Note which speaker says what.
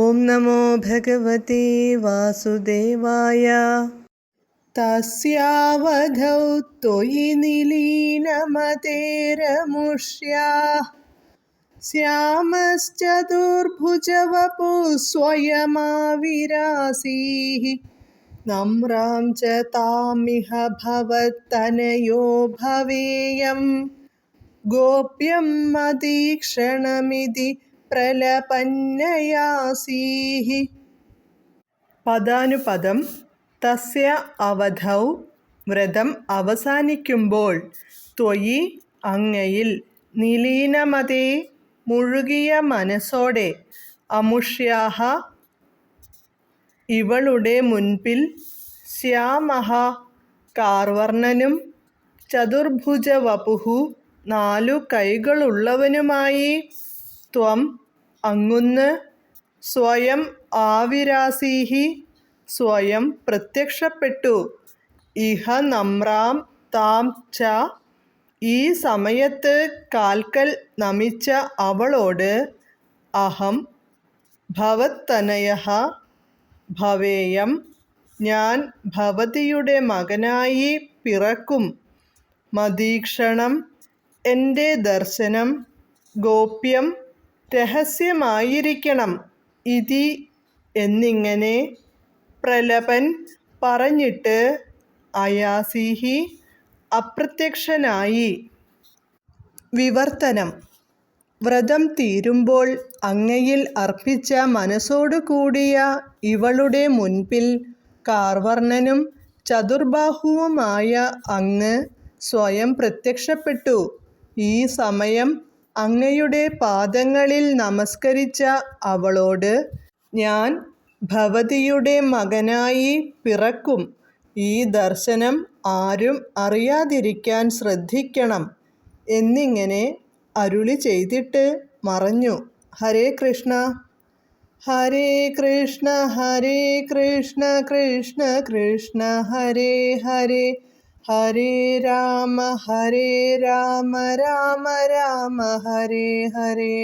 Speaker 1: ഓം നമോ ഭഗവതേ വാസുദേവായ. തസ്യാവധൗ ത്വയി നിലീനമതേരമുഷ്യാഃ ശ്യാമശ്ചതുർഭുജവപുഃ സ്വയമാവിരാസീഃ നമ്രാം ച താമിഹ ഭവത്തനയോ ഭവേയം ഗോപ്യം മതീക്ഷണമിതി പ്രലപന്നയാസീഃ. പദാനുപദം. തസ്യ അവധൗ വ്രതം അവസാനിക്കുമ്പോൾ, ത്വയി അങ്ങയിൽ, നിലീനമതേ മുഴുകിയ മനസ്സോടെ, അമുഷ്യാഃ ഇവളുടെ മുൻപിൽ, ശ്യാമഃ കാർവർണ്ണനും, ചതുർഭുജവപുഃ നാലു കൈകളുള്ളവനുമായി, ത്വം അങ്ങുന്ന്, സ്വയം ആവിരാസീഃ സ്വയം പ്രത്യക്ഷപ്പെട്ടു, ഇഹ നമ്രാം താം ച ഈ സമയത്ത് കാൽക്കൽ നമിച്ച അവളോട്, അഹം ഭവത്തനയഃ ഭവേയം ഞാൻ ഭവതിയുടെ മകനായി പിറക്കും, മതീക്ഷണം എൻ്റെ ദർശനം, ഗോപ്യം രഹസ്യമായിരിക്കണം, ഇതി എന്നിങ്ങനെ പ്രലപൻ പറഞ്ഞിട്ട്, അയാസീഃ അപ്രത്യക്ഷനായി. വിവർത്തനം. വ്രതം തീരുമ്പോൾ അങ്ങയിൽ അർപ്പിച്ച മനസ്സോടുകൂടിയ ഇവളുടെ മുൻപിൽ കാർവർണ്ണനും ചതുർബാഹുവുമായ അങ്ങ് സ്വയം പ്രത്യക്ഷപ്പെട്ടു. ഈ സമയം അങ്ങയുടെ പാദങ്ങളിൽ നമസ്കരിച്ച അവളോട്, ഞാൻ ഭവതിയുടെ മകനായി പിറക്കും, ഈ ദർശനം ആരും അറിയാതിരിക്കാൻ ശ്രദ്ധിക്കണം എന്നിങ്ങനെ അരുളി ചെയ്തിട്ട് മറഞ്ഞു. ഹരേ കൃഷ്ണ. ഹരേ കൃഷ്ണ ഹരേ കൃഷ്ണ കൃഷ്ണ കൃഷ്ണ ഹരേ ഹരേ, ഹരേ രാമ രാമ രാമ ഹരേ ഹരേ.